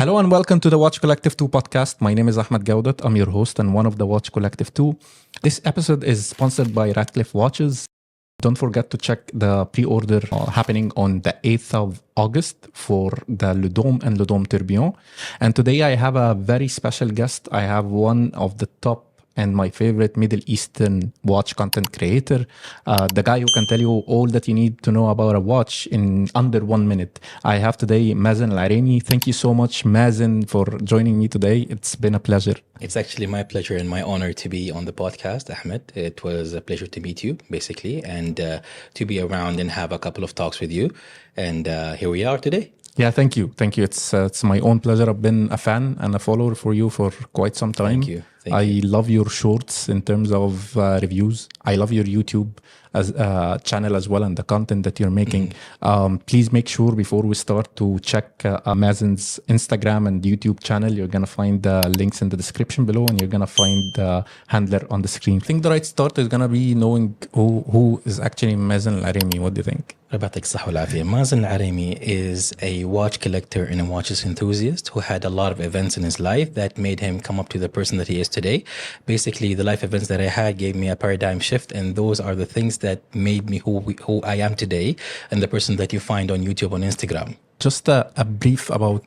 Hello and welcome to the WatchCollective2 podcast. My name is Ahmed Gaudat. I'm your host and one of the WatchCollective2. This episode is sponsored by Radcliffe Watches. Don't forget to check the pre-order happening on the 8th of August for the Le Dôme and Le Dôme Tourbillon. And today I have a very special guest. I have one of the top and my favorite Middle Eastern watch content creator, the guy who can tell you all that you need to know about a watch in under 1 minute. I have today Mazin Araimi. Thank you so much, Mazin, for joining me today. It's been a pleasure. It's actually my pleasure and my honor to be on the podcast, Ahmed. It was a pleasure to meet you, basically, and to be around and have a couple of talks with you. And here we are today. Yeah, thank you. Thank you. It's my own pleasure. I've been a fan and a follower for you for quite some time. Thank you. I love your shorts in terms of reviews. I love your YouTube as channel as well and the content that you're making. Please make sure before we start to check Mazin's Instagram and YouTube channel. You're going to find the links in the description below and you're going to find the handler on the screen. I think the right start is going to be knowing who is actually Mazin Araimi. What do you think? ربطك الصحة والعافية. Mazin Araimi is a watch collector and a watches enthusiast who had a lot of events in his life that made him come up to the person that he is today. Basically, the life events that I had gave me a paradigm shift, and those are the things that made me who I am today and the person that you find on YouTube, on Instagram. Just a brief about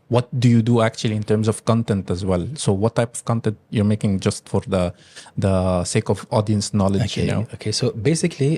what do you do actually in terms of content as well? So what type of content you're making just for the sake of audience knowledge? Okay, okay. So basically,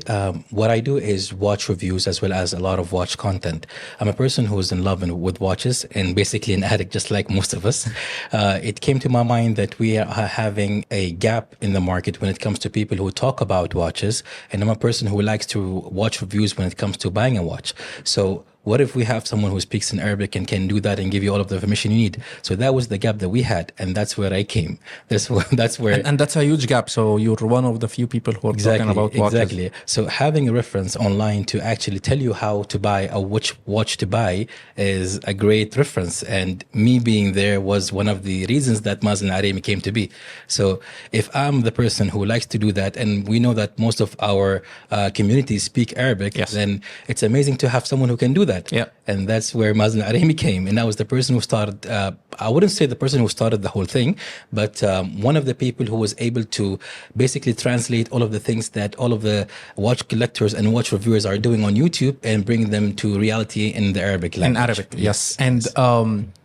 what I do is watch reviews as well as a lot of watch content. I'm a person who's in love with watches and basically an addict, just like most of us. It came to my mind that we are having a gap in the market when it comes to people who talk about watches, and I'm a person who likes to watch reviews when it comes to buying a watch. So what if we have someone who speaks in Arabic and can do that and give you all of the information you need? So that was the gap that we had, and that's where I came. That's where, and that's a huge gap. So you're one of the few people who are talking about watches. Exactly. So having a reference online to actually tell you how to buy which watch to buy is a great reference. And me being there was one of the reasons that Mazin Araimi came to be. So if I'm the person who likes to do that, and we know that most of our communities speak Arabic, yes, then it's amazing to have someone who can do that. Yeah. And that's where Mazin Araimi came. And I was the person who started, I wouldn't say the person who started the whole thing, but one of the people who was able to basically translate all of the things that all of the watch collectors and watch reviewers are doing on YouTube and bring them to reality in the Arabic language. In Arabic, yes. And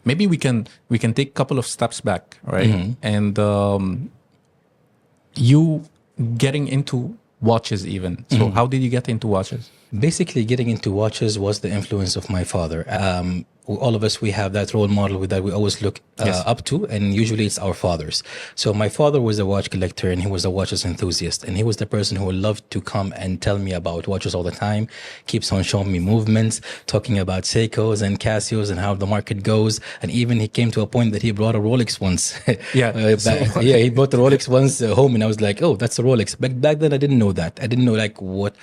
maybe we can take a couple of steps back, right? Mm-hmm. And you getting into watches even. So how did you get into watches? Basically, getting into watches was the influence of my father. All of us, we have that role model that we always look up to, and usually it's our fathers. So my father was a watch collector and he was a watches enthusiast, and he was the person who loved to come and tell me about watches all the time, keeps on showing me movements, talking about Seikos and Casios and how the market goes. And even he came to a point that he brought a Rolex once. Yeah. He brought a Rolex once home, and I was like, oh, that's a Rolex. Back then I didn't know that. I didn't know like what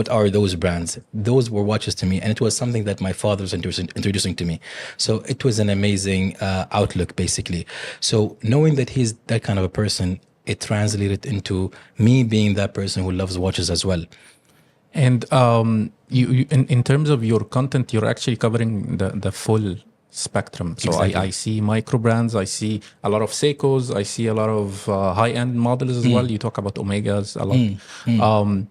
are those brands. Those were watches to me, and it was something that my father was introducing to me. So it was an amazing outlook, basically. So knowing that he's that kind of a person, it translated into me being that person who loves watches as well. And you in terms of your content, you're actually covering the full spectrum. So exactly. I see microbrands, I see a lot of Seikos, I see a lot of high-end models as well. You talk about Omegas a lot.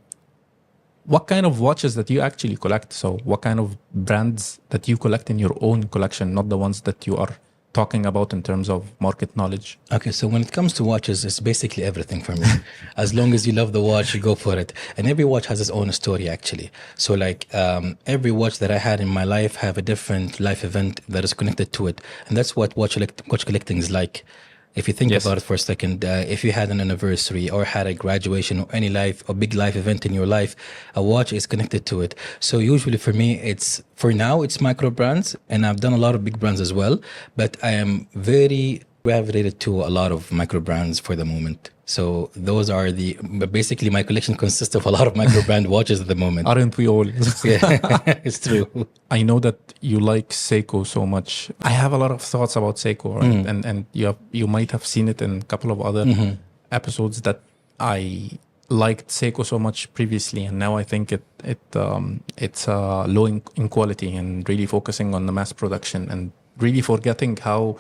What kind of watches that you actually collect? So what kind of brands that you collect in your own collection, not the ones that you are talking about in terms of market knowledge? Okay, so when it comes to watches, it's basically everything for me. As long as you love the watch, you go for it. And every watch has its own story, actually. So like every watch that I had in my life have a different life event that is connected to it. And that's what watch collecting is like. If you think about it for a second, if you had an anniversary or had a graduation or any big life event in your life, a watch is connected to it. So usually for me, for now it's micro brands, and I've done a lot of big brands as well, but I am very gravitated to a lot of micro brands for the moment. So those are basically my collection consists of a lot of micro brand watches at the moment. Aren't we all? Yeah, it's true. I know that you like Seiko so much. I have a lot of thoughts about Seiko, right? And you might have seen it in a couple of other episodes that I liked Seiko so much previously, and now I think it's low in quality and really focusing on the mass production and really forgetting how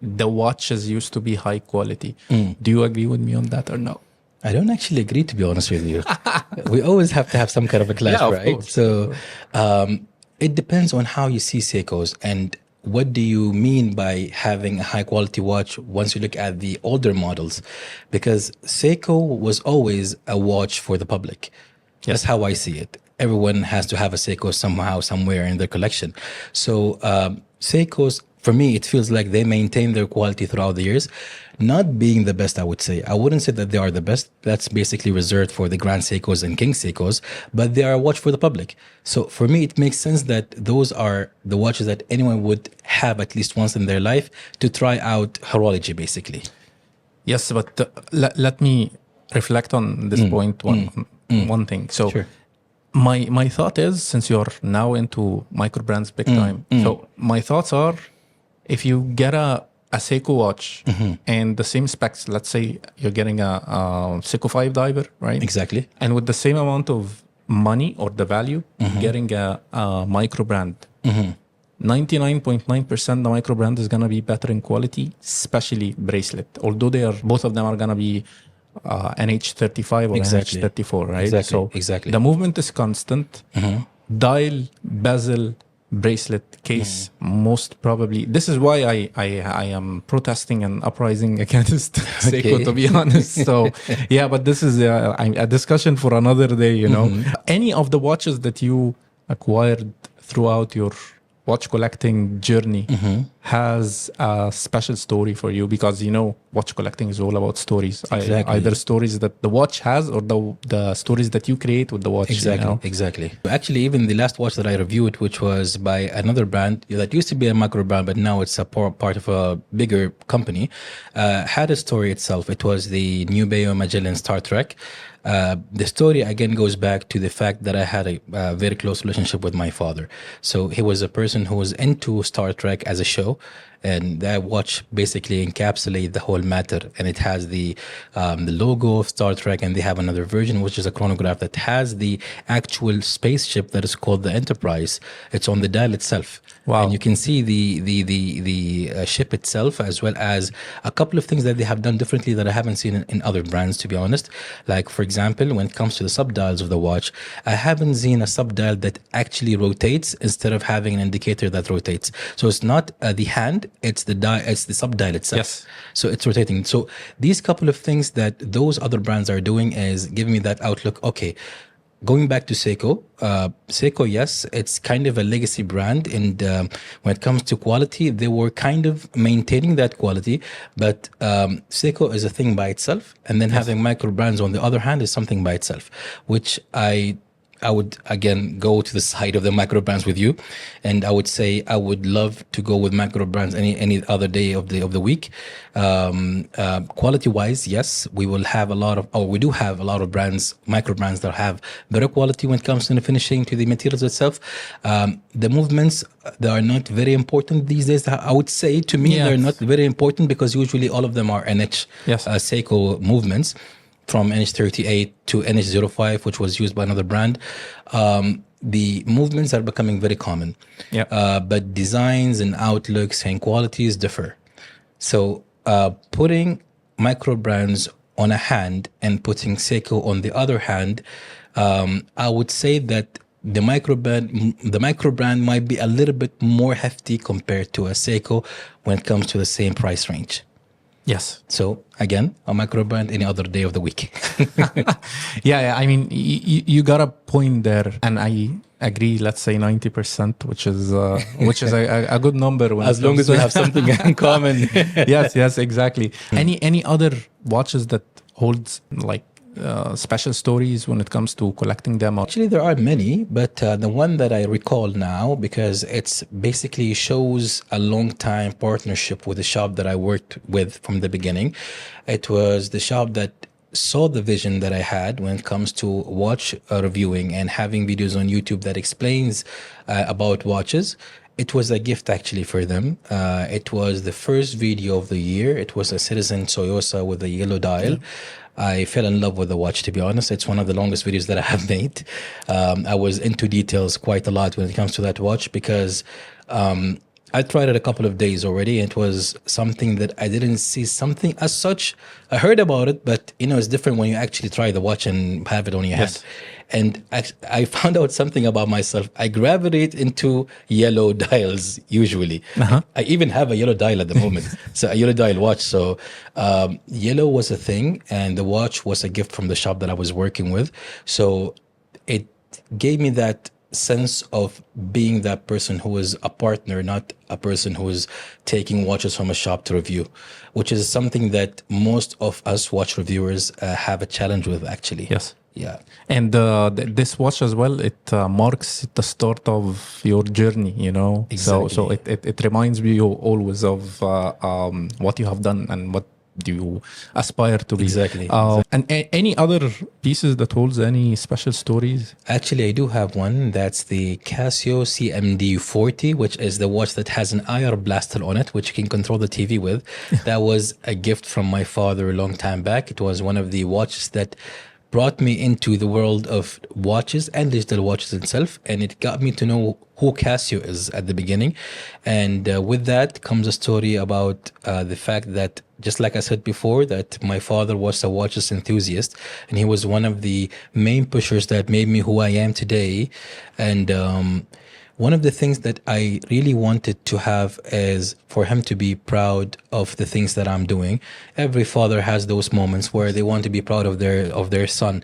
the watches used to be high quality. Do you agree with me on that or no? I don't actually agree, to be honest with you. We always have to have some kind of a clash, Yeah, of right? course. So it depends on how you see Seikos and what do you mean by having a high quality watch once you look at the older models. Because Seiko was always a watch for the public. That's how I see it. Everyone has to have a Seiko somehow, somewhere in their collection. So Seikos, for me, it feels like they maintain their quality throughout the years. Not being the best, I would say. I wouldn't say that they are the best. That's basically reserved for the Grand Seikos and King Seikos, but they are a watch for the public. So for me, it makes sense that those are the watches that anyone would have at least once in their life to try out horology, basically. Yes, but let me reflect on this point one thing. So Sure. my thought is, since you're now into microbrands big time, so my thoughts are, if you get a Seiko watch and the same specs, let's say you're getting a Seiko 5 diver, right? Exactly. And with the same amount of money or the value, getting a microbrand, 99.9% the microbrand is going to be better in quality, especially bracelet. Although both of them are going to be NH35 or Exactly. NH34, right? Exactly. So Exactly. the movement is constant. Dial, bezel, bracelet, case, most probably. This is why I am protesting and uprising against Seiko, to be honest. So yeah, but this is a discussion for another day, you know. Any of the watches that you acquired throughout your watch collecting journey has a special story for you, because you know watch collecting is all about stories. Exactly. Either stories that the watch has or the stories that you create with the watch. Exactly, you know? exactly. Actually, even the last watch that I reviewed, which was by another brand that used to be a micro brand, but now it's a part of a bigger company, had a story itself. It was the New Bayo Magellan Star Trek. The story again goes back to the fact that I had a very close relationship with my father. So he was a person who was into Star Trek as a show, and that watch basically encapsulates the whole matter. And it has the logo of Star Trek, and they have another version which is a chronograph that has the actual spaceship that is called the Enterprise. It's on the dial itself. Wow. And you can see the ship itself, as well as a couple of things that they have done differently that I haven't seen in other brands, to be honest. Like, for example, when it comes to the subdials of the watch, I haven't seen a subdial that actually rotates instead of having an indicator that rotates. So it's not the hand, it's the subdial itself. Yes. So it's rotating. So these couple of things that those other brands are doing is giving me that outlook. Okay, going back to Seiko, Seiko, yes, it's kind of a legacy brand. And when it comes to quality, they were kind of maintaining that quality. But Seiko is a thing by itself. And then having micro brands on the other hand is something by itself, which I would again go to the side of the micro brands with you, and I would say I would love to go with micro brands any other day of the week. Quality wise, yes, we do have a lot of brands, micro brands that have better quality when it comes to the finishing, to the materials itself. The movements, they are not very important these days. I would say, to me, they're not very important, because usually all of them are NH Seiko movements, from NH38 to NH05, which was used by another brand. The movements are becoming very common. But designs and outlooks and qualities differ. So putting micro brands on a hand and putting Seiko on the other hand, I would say that the micro brand might be a little bit more hefty compared to a Seiko when it comes to the same price range. Yes. So again, a micro brand any other day of the week. Yeah. I mean, you got a point there, and I agree. Let's say 90%, which is a good number. When as long as we have something in common. Yes, exactly. Any other watches that holds like special stories when it comes to collecting them? Actually, there are many, but the one that I recall now, because it's basically shows a long time partnership with the shop that I worked with from the beginning. It was the shop that saw the vision that I had when it comes to watch reviewing and having videos on YouTube that explains about watches. It was a gift actually for them. It was the first video of the year. It was a Citizen Soyosa with a yellow dial. I fell in love with the watch, to be honest. It's one of the longest videos that I have made. I was into details quite a lot when it comes to that watch, because I tried it a couple of days already, and it was something that I didn't see something as such. I heard about it, but it's different when you actually try the watch and have it on your hand. And I found out something about myself. I gravitate into yellow dials usually. I even have a yellow dial at the moment. So a yellow dial watch. So yellow was a thing, and the watch was a gift from the shop that I was working with. So it gave me that sense of being that person who is a partner, not a person who is taking watches from a shop to review, which is something that most of us watch reviewers have a challenge with, actually. Yes. Yeah. And this watch as well, it marks the start of your journey, Exactly. So it reminds you always of what you have done and what do you aspire to be. Exactly. And any other pieces that holds any special stories? Actually, I do have one. That's the Casio CMD40, which is the watch that has an IR blaster on it, which you can control the TV with. That was a gift from my father a long time back. It was one of the watches that brought me into the world of watches and digital watches itself, and it got me to know who Casio is at the beginning. And with that comes a story about the fact that, just like I said before, that my father was a watches enthusiast, and he was one of the main pushers that made me who I am today. And one of the things that I really wanted to have is for him to be proud of the things that I'm doing. Every father has those moments where they want to be proud of their son.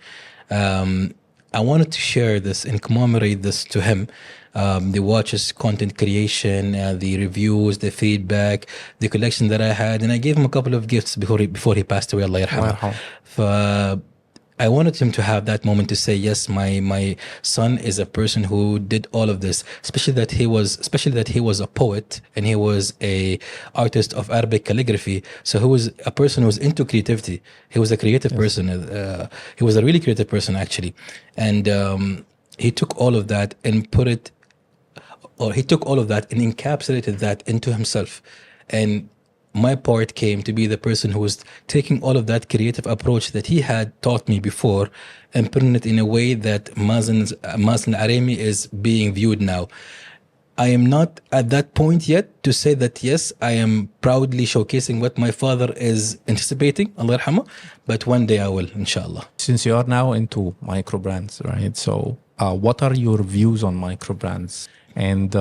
I wanted to share this and commemorate this to him. The watches content creation, the reviews, the feedback, the collection that I had, and I gave him a couple of gifts before he passed away. Allah yarhamah. I wanted him to have that moment to say, yes, my son is a person who did all of this, especially that he was a poet and he was a artist of Arabic calligraphy. So he was a person who was into creativity. He was a creative person. He was a really creative person, actually. And he took all of that and encapsulated that into himself. And my part came to be the person who was taking all of that creative approach that he had taught me before and putting it in a way that Mazin Araimi is being viewed now. I am not at that point yet to say that, yes, I am proudly showcasing what my father is anticipating, Allah yarhamah, but one day I will, inshallah. Since you are now into microbrands, right? So what are your views on microbrands? And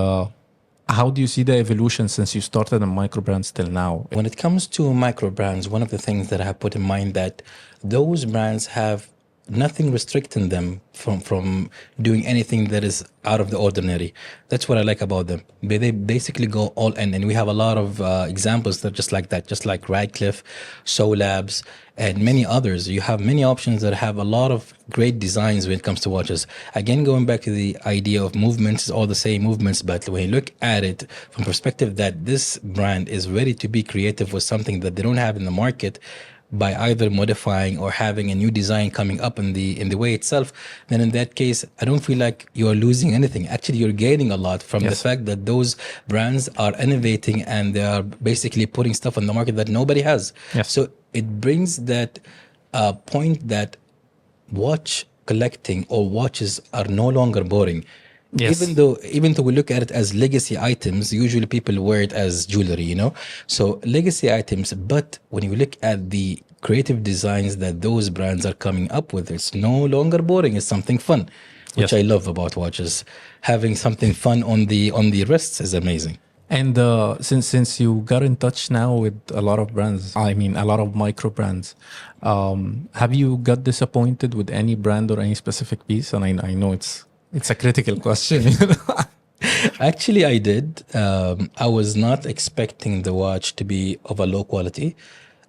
how do you see the evolution since you started in microbrands till now? When it comes to microbrands, one of the things that I have put in mind that those brands have nothing restricting them from doing anything that is out of the ordinary. That's what I like about them. They basically go all in, and we have a lot of examples that just like that, just like Radcliffe, Solabs, and many others. You have many options that have a lot of great designs when it comes to watches. Again, going back to the idea of movements, it's all the same movements, but when you look at it from perspective that this brand is ready to be creative with something that they don't have in the market, by either modifying or having a new design coming up in the way itself, then in that case, I don't feel like you are losing anything. Actually, you're gaining a lot from the fact that those brands are innovating and they are basically putting stuff on the market that nobody has. So it brings that point that watch collecting or watches are no longer boring. Even though we look at it as legacy items, usually people wear it as jewelry, So legacy items, but when you look at the creative designs that those brands are coming up with, it's no longer boring. It's something fun, which I love about watches. Having something fun on the wrists is amazing. And since you got in touch now with a lot of brands, I mean a lot of micro brands, have you got disappointed with any brand or any specific piece? And I know it's a critical question. Actually, I did. I was not expecting the watch to be of a low quality.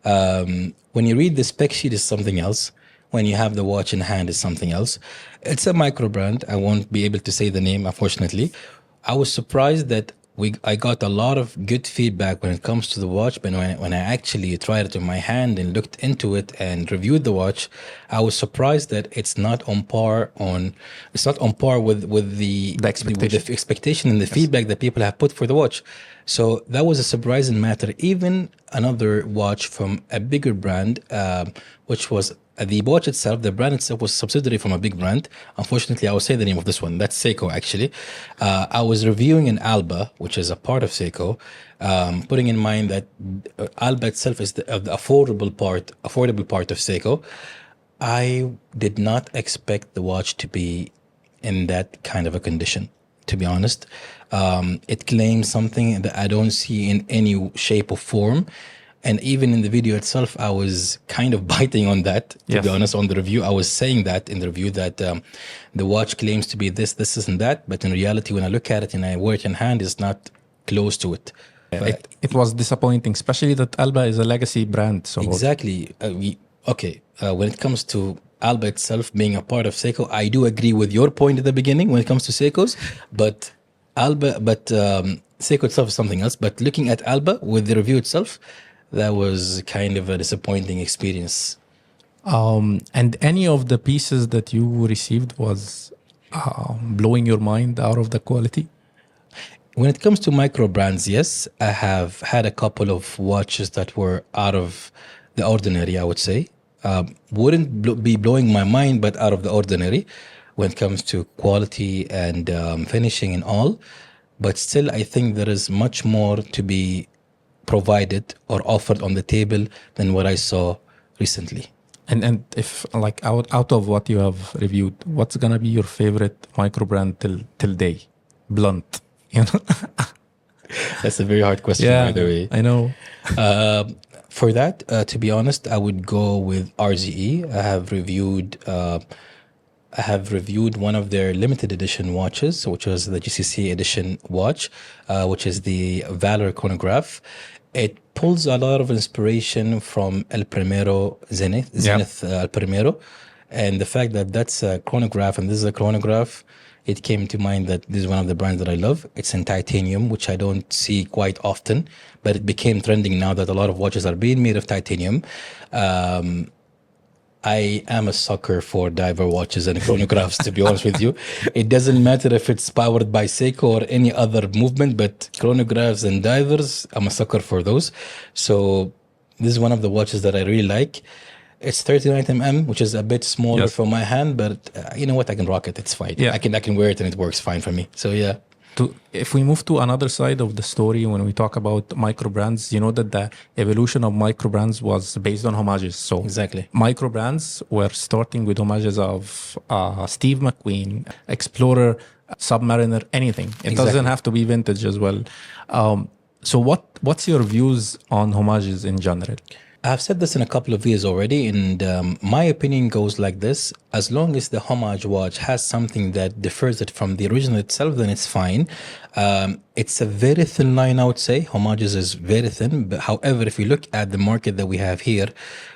When you read the spec sheet, is something else. When you have the watch in hand, is something else. It's a micro brand. I won't be able to say the name, unfortunately. I was surprised that I got a lot of good feedback when it comes to the watch, but when I actually tried it in my hand and looked into it and reviewed the watch, I was surprised that it's not on par with the expectation and the feedback that people have put for the watch. So that was a surprising matter. Even another watch from a bigger brand, which was the watch itself, the brand itself was subsidiary from a big brand. Unfortunately, I will say the name of this one. That's Seiko, actually. I was reviewing an Alba, which is a part of Seiko, putting in mind that Alba itself is the affordable part of Seiko. I did not expect the watch to be in that kind of a condition, to be honest. It claims something that I don't see in any shape or form. And even in the video itself, I was kind of biting on that, to be honest. On the review, I was saying that in the review that the watch claims to be this, and that. But in reality, when I look at it and I wear it in hand, it's not close to it. It was disappointing, especially that Alba is a legacy brand. So exactly. When it comes to Alba itself being a part of Seiko, I do agree with your point at the beginning when it comes to Seikos, but Seiko itself is something else. But looking at Alba with the review itself, that was kind of a disappointing experience. And any of the pieces that you received was blowing your mind out of the quality? When it comes to micro brands, yes, I have had a couple of watches that were out of the ordinary, I would say. Wouldn't be blowing my mind, but out of the ordinary when it comes to quality and finishing and all. But still, I think there is much more to be provided or offered on the table than what I saw recently. And if like out of what you have reviewed, what's gonna be your favorite microbrand till day? Blunt, you know. That's a very hard question, by the way. I know. For that, to be honest, I would go with RZE. I have reviewed one of their limited edition watches, which was the GCC edition watch, which is the Valor chronograph. It pulls a lot of inspiration from El Primero Zenith El Primero. And the fact that that's a chronograph and this is a chronograph, it came to mind that this is one of the brands that I love. It's in titanium, which I don't see quite often, but it became trending now that a lot of watches are being made of titanium. I am a sucker for diver watches and chronographs, to be honest with you. It doesn't matter if it's powered by Seiko or any other movement, but chronographs and divers, I'm a sucker for those. So this is one of the watches that I really like. It's 39 mm, which is a bit smaller for my hand, but you know what? I can rock it. It's fine. Yeah. I can wear it and it works fine for me. So yeah. If we move to another side of the story, when we talk about microbrands, you know that the evolution of microbrands was based on homages. So exactly, microbrands were starting with homages of Steve McQueen, Explorer, Submariner, anything. It doesn't have to be vintage as well. So what's your views on homages in general? I've said this in a couple of videos already, and my opinion goes like this. As long as the homage watch has something that differs it from the original itself, then it's fine. It's a very thin line, I would say. Homages is very thin. But however, if you look at the market that we have here,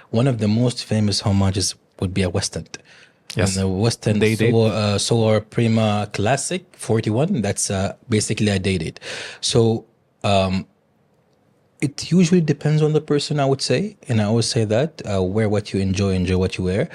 one of the most famous homages would be a West End. Yes. And the West End Soar Prima Classic 41, that's basically a dated. So, it usually depends on the person, I would say. And I always say that, wear what you enjoy what you wear.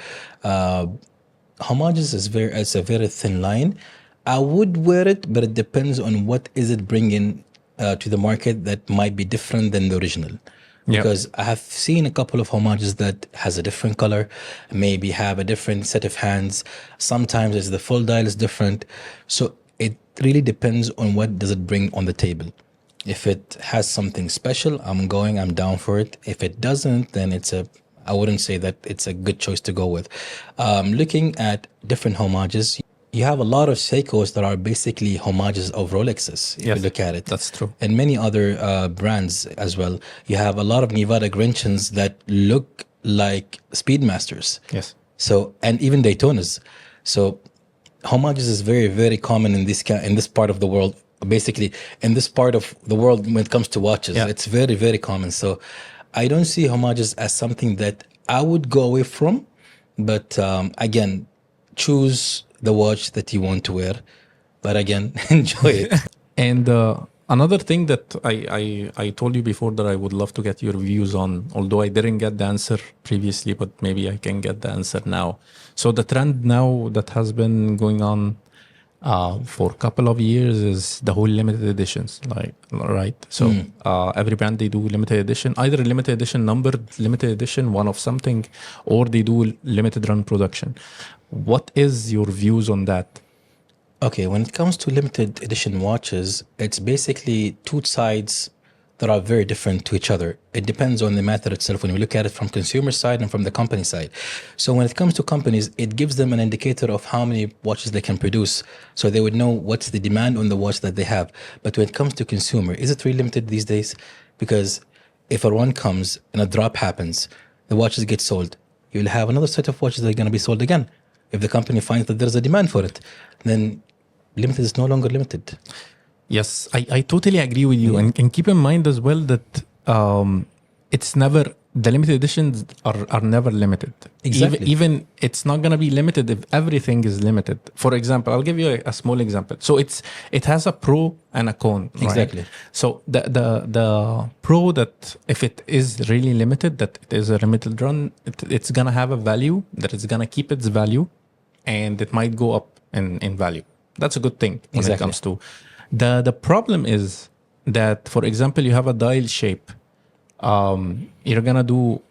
Homages it's a very thin line. I would wear it, but it depends on what is it bringing to the market that might be different than the original. Because I have seen a couple of homages that has a different color, maybe have a different set of hands. Sometimes the full dial is different. So it really depends on what does it bring on the table. If it has something special, I'm down for it. If it doesn't, then I wouldn't say that it's a good choice to go with. Looking at different homages, you have a lot of Seikos that are basically homages of Rolexes, if you look at it. That's true. And many other brands as well. You have a lot of Nevada Grinchens that look like Speedmasters. Yes. So, and even Daytonas. So homages is very, very common in this part of the world. Basically, in this part of the world, when it comes to watches, it's very, very common. So I don't see homages as something that I would go away from. But again, choose the watch that you want to wear. But again, enjoy it. And another thing that I told you before that I would love to get your views on, although I didn't get the answer previously, but maybe I can get the answer now. So the trend now that has been going on for a couple of years is the whole limited editions, like, right? So every brand, they do limited edition, either limited edition numbered, limited edition, one of something, or they do limited run production. What is your views on that? Okay, when it comes to limited edition watches, it's basically two sides that are very different to each other. It depends on the matter itself when we look at it from consumer side and from the company side. So when it comes to companies, it gives them an indicator of how many watches they can produce. So they would know what's the demand on the watch that they have. But when it comes to consumer, is it really limited these days? Because if a run comes and a drop happens, the watches get sold. You'll have another set of watches that are going to be sold again. If the company finds that there's a demand for it, then limited is no longer limited. Yes, I totally agree with you. And keep in mind as well that it's never, the limited editions are never limited. Exactly. Even it's not going to be limited if everything is limited. For example, I'll give you a small example. So it has a pro and a con. Right? Exactly. So the pro, that if it is really limited, that it is a limited run, it's going to have a value, that it's going to keep its value, and it might go up in value. That's a good thing when it comes to. The problem is that, for example, you have a dial shape. You're gonna do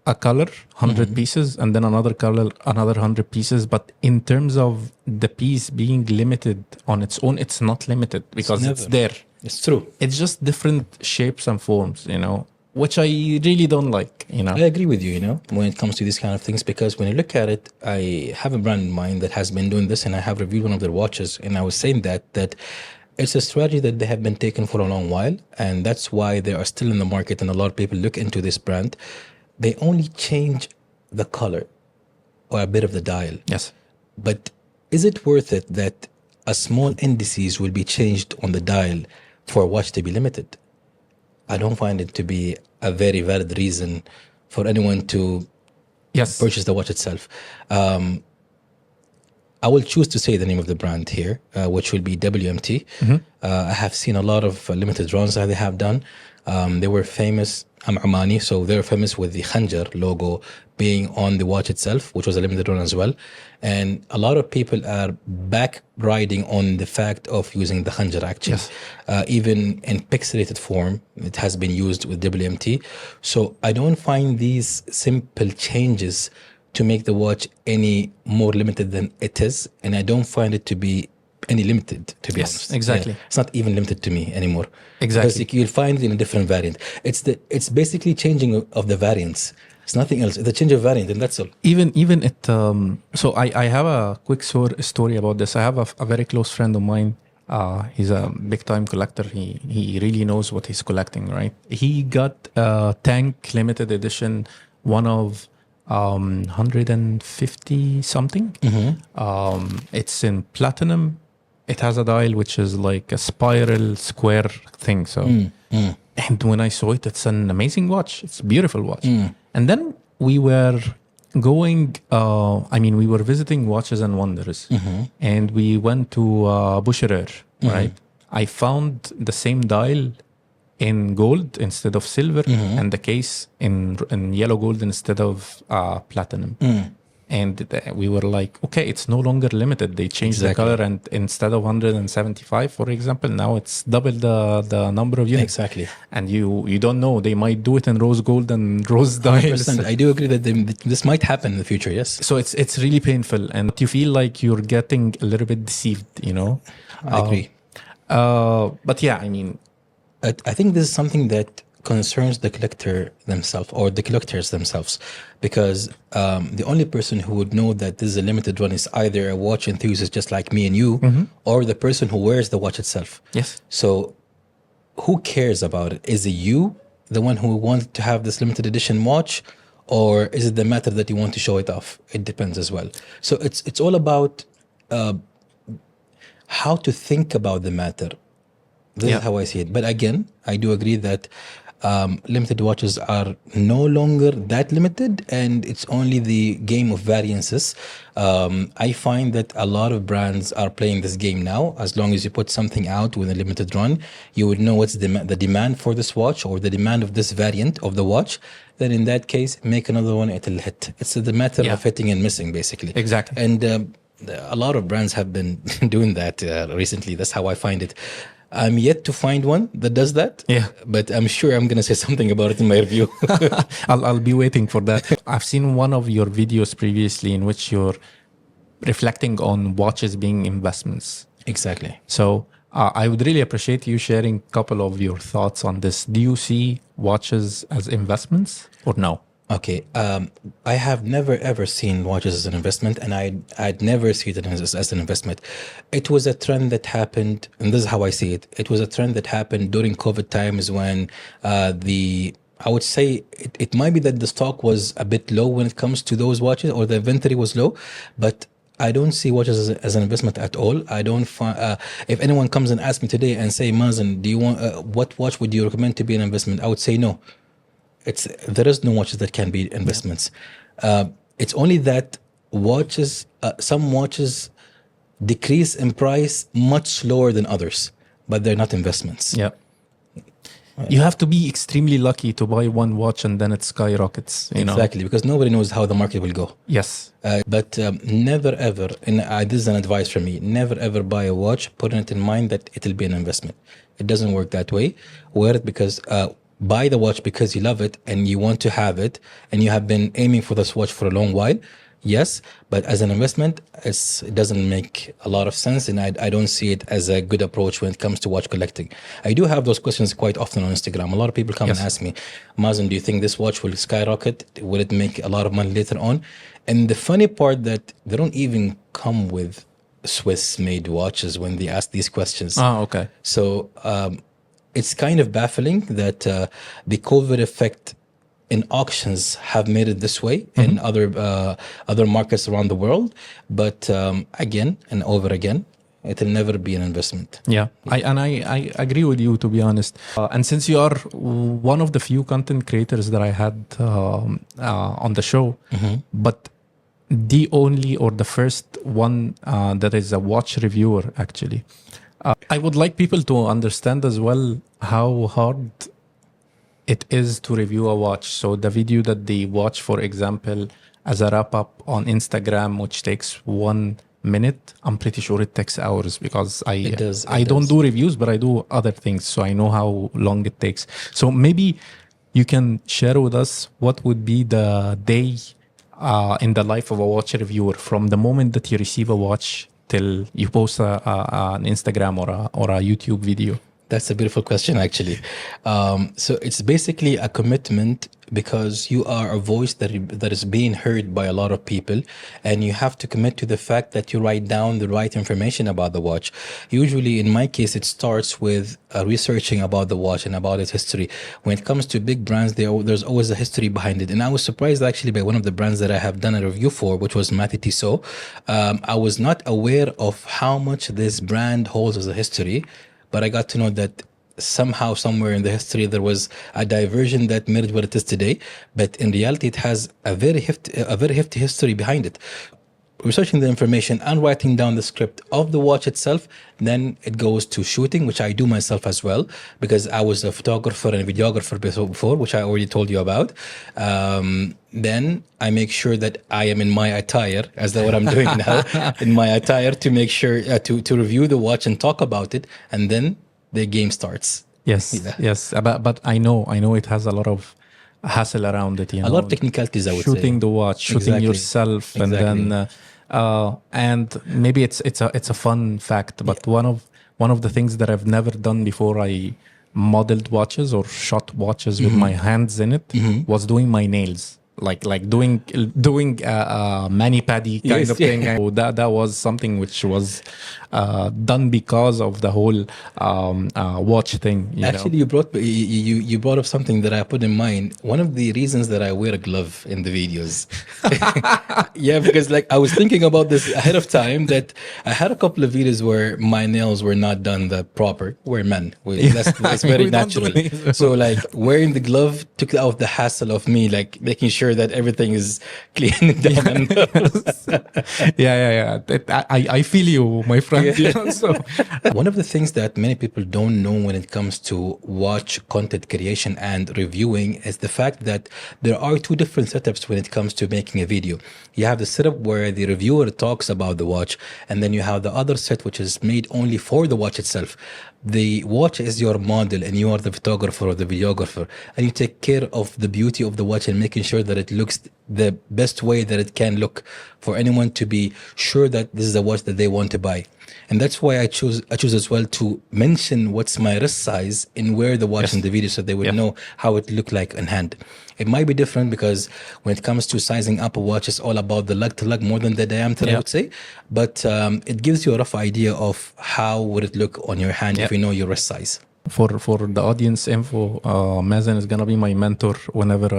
a color, 100 pieces, and then another color, another 100 pieces. But in terms of the piece being limited on its own, it's not limited because it's there. It's true. It's just different shapes and forms, which I really don't like, I agree with you, when it comes to these kind of things, because when you look at it, I have a brand in mind that has been doing this, and I have reviewed one of their watches, and I was saying that it's a strategy that they have been taking for a long while, and that's why they are still in the market, and a lot of people look into this brand. They only change the color or a bit of the dial. Yes. But is it worth it that a small indices will be changed on the dial for a watch to be limited? I don't find it to be a very valid reason for anyone to purchase the watch itself. I will choose to say the name of the brand here, which will be WMT. I have seen a lot of limited runs that they have done. They were famous. I'm Omani, so they're famous with the Khanjar logo being on the watch itself, which was a limited run as well. And a lot of people are back riding on the fact of using the Khanjar actually. Yes. Even in pixelated form, it has been used with WMT. So I don't find these simple changes to make the watch any more limited than it is. And I don't find it to be any limited, to be honest. Exactly. It's not even limited to me anymore. Exactly. Because you'll find it in a different variant. It's basically changing of the variants. It's nothing else. It's a change of variant, and that's all. Even it. So I have a quick story about this. I have a very close friend of mine. He's a big time collector. He really knows what he's collecting, right? He got a Tank limited edition, one of 150 something. It's in platinum. It has a dial which is like a spiral square thing. So, and when I saw it, it's an amazing watch. It's a beautiful watch. And then we were going. We were visiting Watches and Wonders, and we went to Busherer. Right. I found the same dial in gold instead of silver, and the case in yellow gold instead of platinum. And we were like, okay, it's no longer limited. They changed the color, and instead of 175, for example, now it's double the number of units. Exactly. And you don't know. They might do it in rose gold and rose dials. I do agree that this might happen in the future, yes. So it's really painful, and you feel like you're getting a little bit deceived, I agree. But yeah, I think this is something that concerns the collector themselves or the collectors themselves, because the only person who would know that this is a limited run is either a watch enthusiast just like me and you, or the person who wears the watch itself. Yes. So who cares about it? Is it you, the one who wants to have this limited edition watch, or is it the matter that you want to show it off? It depends as well. So it's all about how to think about the matter. This is how I see it. But again, I do agree that limited watches are no longer that limited, and it's only the game of variances. I find that a lot of brands are playing this game now. As long as you put something out with a limited run, you would know what's the demand for this watch or the demand of this variant of the watch. Then in that case, make another one, it'll hit. It's the matter of hitting and missing, basically. Exactly. And a lot of brands have been doing that recently. That's how I find it. I'm yet to find one that does that. Yeah. But I'm sure I'm going to say something about it in my review. I'll be waiting for that. I've seen one of your videos previously in which you're reflecting on watches being investments. Exactly. So I would really appreciate you sharing a couple of your thoughts on this. Do you see watches as investments or no? Okay, I have never ever seen watches as an investment, and I'd never see it as an investment. It was a trend that happened, and this is how I see it. It was a trend that happened during COVID times when I would say it might be that the stock was a bit low when it comes to those watches, or the inventory was low, but I don't see watches as an investment at all. I don't find, if anyone comes and asks me today and say, Mazin, do you want, what watch would you recommend to be an investment? I would say no. There is no watches that can be investments. It's only that watches, some watches decrease in price much slower than others, but they're not investments. Yeah. You have to be extremely lucky to buy one watch and then it skyrockets. Exactly, because nobody knows how the market will go. Yes. But never ever, and this is an advice from me, never ever buy a watch, putting it in mind that it'll be an investment. It doesn't work that way. Wear it because... buy the watch because you love it and you want to have it and you have been aiming for this watch for a long while. Yes, but as an investment, it doesn't make a lot of sense, and I don't see it as a good approach when it comes to watch collecting. I do have those questions quite often on Instagram. A lot of people come and ask me, Mazin, do you think this watch will skyrocket? Will it make a lot of money later on? And the funny part that they don't even come with Swiss-made watches when they ask these questions. Oh, okay. So it's kind of baffling that the COVID effect in auctions have made it this way in other markets around the world. But again and over again, it'll never be an investment. Yeah, I agree with you, to be honest. And since you are one of the few content creators that I had on the show, but the only or the first one that is a watch reviewer, actually. I would like people to understand as well how hard it is to review a watch. So the video that they watch, for example, as a wrap-up on Instagram, which takes 1 minute, I'm pretty sure it takes hours because I don't do reviews, but I do other things. So I know how long it takes. So maybe you can share with us what would be the day in the life of a watch reviewer from the moment that you receive a watch till you post an Instagram or a YouTube video? That's a beautiful question, actually. So it's basically a commitment because you are a voice that is being heard by a lot of people, and you have to commit to the fact that you write down the right information about the watch. Usually, in my case, it starts with researching about the watch and about its history. When it comes to big brands, there's always a history behind it. And I was surprised actually by one of the brands that I have done a review for, which was Tissot. I was not aware of how much this brand holds as a history, but I got to know that somehow, somewhere in the history, there was a diversion that made it what it is today. But in reality, it has a very hefty history behind it. Researching the information and writing down the script of the watch itself, then it goes to shooting, which I do myself as well, because I was a photographer and a videographer before, which I already told you about. Then I make sure that I am in my attire, as though what I'm doing now, in my attire, to make sure to review the watch and talk about it, and then the game starts. Yes, yes. But I know it has a lot of hassle around it. A lot of technicalities, I would say. Shooting the watch, shooting yourself, and then and maybe it's a fun fact. But one of the things that I've never done before I modeled watches or shot watches with my hands in it was doing my nails. Like doing mani-pedi kind of thing. So that was something which was done because of the whole watch thing. Actually, you brought up something that I put in mind. One of the reasons that I wear a glove in the videos, yeah, because like I was thinking about this ahead of time. That I had a couple of videos where my nails were not done the proper. We're men, that's very natural. So like wearing the glove took out the hassle of me, like making sure that everything is clean and done. I feel you, my friend. So. One of the things that many people don't know when it comes to watch content creation and reviewing is the fact that there are two different setups when it comes to making making a video. You have the setup where the reviewer talks about the watch, and then you have the other set which is made only for the watch itself. The watch is your model and you are the photographer or the videographer, and you take care of the beauty of the watch and making sure that it looks the best way that it can look for anyone to be sure that this is a watch that they want to buy. And that's why I choose as well to mention what's my wrist size and wear the watch in the video, so they would know how it looked like in hand. It might be different because when it comes to sizing up a watch, it's all about the lug to lug more than the diameter, I would say. But it gives you a rough idea of how would it look on your hand if you know your wrist size. For the audience info, Mazin is gonna be my mentor whenever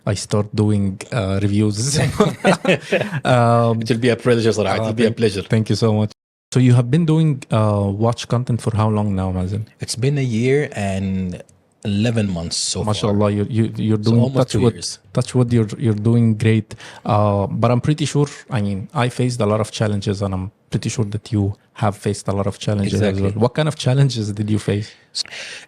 I start doing reviews. It will be a pleasure, Sarah. It will be a pleasure. Thank you so much. So you have been doing watch content for how long now, Mazin? It's been a year and 11 months so far. MashaAllah, you're doing almost 2 years. Touch wood, you're doing great. But I'm pretty sure, I mean, I faced a lot of challenges, and I'm pretty sure that you have faced a lot of challenges as well. What kind of challenges did you face?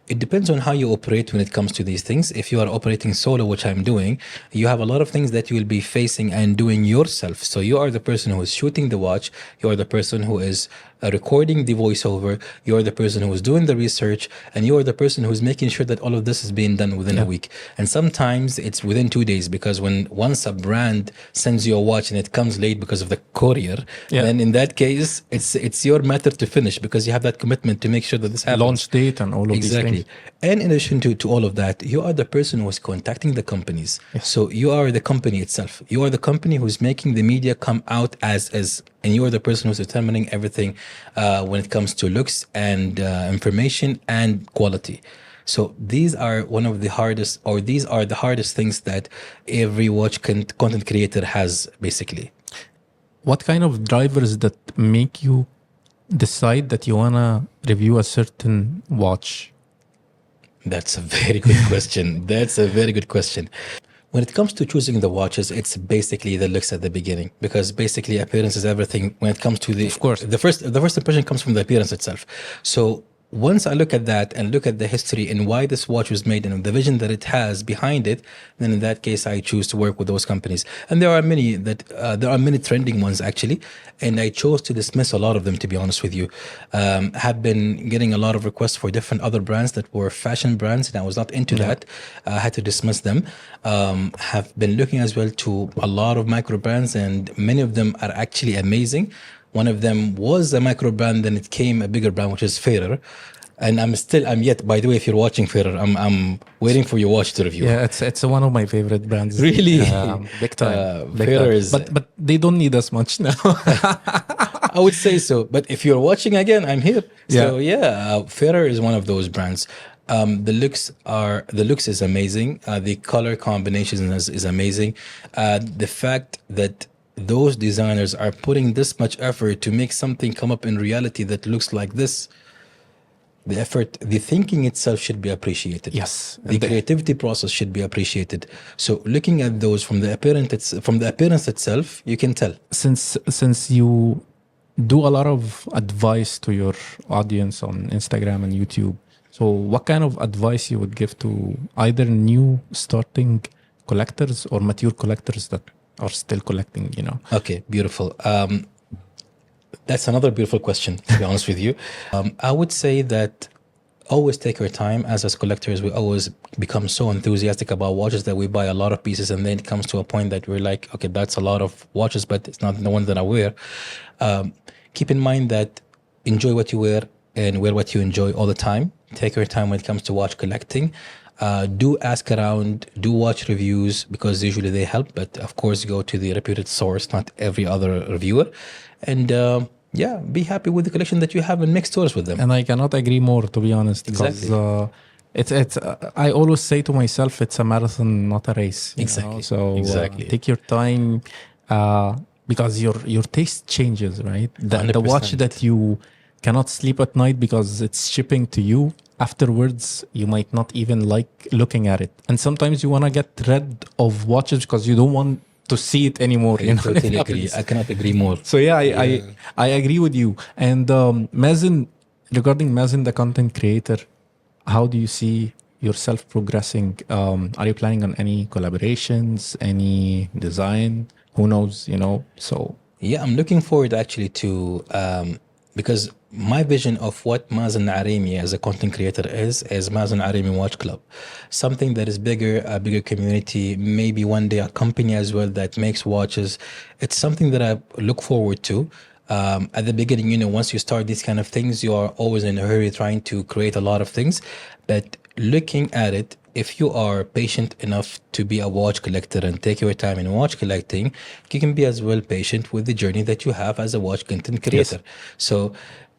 It depends on how you operate when it comes to these things. If you are operating solo, which I'm doing, you have a lot of things that you will be facing and doing yourself. So you are the person who is shooting the watch, you are the person who is recording the voiceover, you are the person who is doing the research, and you are the person who is making sure that all of this is being done within a week. And sometimes it's within 2 days, because once a brand sends you a watch and it comes late because of the courier, then in that case it's your matter to finish, because you have that commitment to make sure that this happens. Launch date and all of these things. And in addition to all of that, you are the person who is contacting the companies. So you are the company itself. You are the company who's making the media come out as is, and you are the person who's determining everything when it comes to looks and information and quality. So these are the hardest things that every watch content creator has, basically. What kind of drivers that make you decide that you wanna review a certain watch? That's a very good question. When it comes to choosing the watches, it's basically the looks at the beginning, because basically appearance is everything when it comes to of course, the first impression comes from the appearance itself. So once I look at that and look at the history and why this watch was made and the vision that it has behind it, then in that case I choose to work with those companies. And there are many trending ones actually, and I chose to dismiss a lot of them, to be honest with you. Have been getting a lot of requests for different other brands that were fashion brands, and I was not into that. I had to dismiss them. Have been looking as well to a lot of micro brands, and many of them are actually amazing. One of them was a micro brand, then it came a bigger brand, which is Favorite. And I'm yet, by the way, if you're watching Favorite, I'm waiting for your watch to review. Yeah, it's one of my favorite brands. Really? Big time. But they don't need us much now. I would say so. But if you're watching again, I'm here. So Favorite is one of those brands. The looks is amazing. The color combination is amazing. The fact that those designers are putting this much effort to make something come up in reality that looks like this, the effort, the thinking itself should be appreciated. Yes. The creativity process should be appreciated. So looking at those from the appearance itself, you can tell. Since you do a lot of advice to your audience on Instagram and YouTube, so what kind of advice you would give to either new starting collectors or mature collectors that are still collecting, Okay, beautiful. That's another beautiful question, to be honest with you. I would say that always take your time. As collectors, we always become so enthusiastic about watches that we buy a lot of pieces, and then it comes to a point that we're like, okay, that's a lot of watches, but it's not the one that I wear. Keep in mind that enjoy what you wear and wear what you enjoy all the time. Take your time when it comes to watch collecting. Do ask around, do watch reviews, because usually they help, but of course go to the reputed source, not every other reviewer. And be happy with the collection that you have and make stories with them. And I cannot agree more, to be honest. Exactly. It's I always say to myself, it's a marathon, not a race. Exactly. So exactly. Take your time, because your taste changes, right? The watch that you cannot sleep at night because it's shipping to you, afterwards you might not even like looking at it. And sometimes you want to get rid of watches because you don't want to see it anymore. I totally agree. I cannot agree more. So I agree with you. And Mazin, regarding Mazin, the content creator, how do you see yourself progressing? Are you planning on any collaborations, any design who knows, you know. So yeah, I'm looking forward actually to because my vision of what Mazin Araimi as a content creator is Mazin Araimi Watch Club, something that is bigger, a bigger community, maybe one day a company as well that makes watches. It's something that I look forward to. At the beginning, you know, once you start these kind of things, you are always in a hurry trying to create a lot of things. But looking at it, if you are patient enough to be a watch collector and take your time in watch collecting, you can be as well patient with the journey that you have as a watch content creator. Yes. So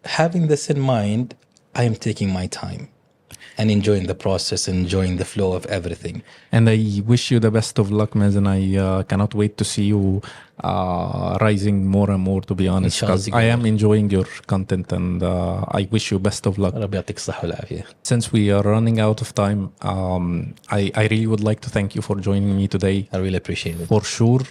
having this in mind, I am taking my time and enjoying the process, enjoying the flow of everything. And I wish you the best of luck, Mazin. I cannot wait to see you rising more and more, to be honest, because I am enjoying your content, and I wish you best of luck. Since we are running out of time, I really would like to thank you for joining me today. I really appreciate it. For sure.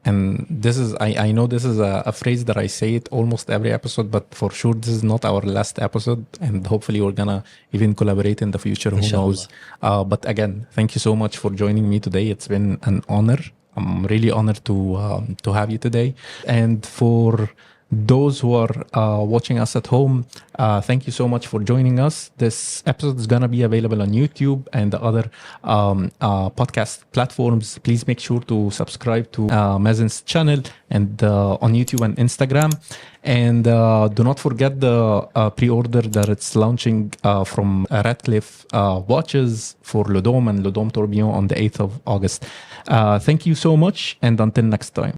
And this is, I know this is a phrase that I say it almost every episode, but for sure this is not our last episode, and hopefully we're gonna even collaborate in the future, who knows. But again, thank you so much for joining me today. It's been an honor. I'm really honored to have you today. And for those who are watching us at home, thank you so much for joining us. This episode is going to be available on YouTube and the other podcast platforms. Please make sure to subscribe to Mazin's channel and on YouTube and Instagram. And do not forget the pre-order that it's launching from Ratcliffe Watches for Le Dôme and Le Dôme Tourbillon on the 8th of August. Thank you so much, and until next time.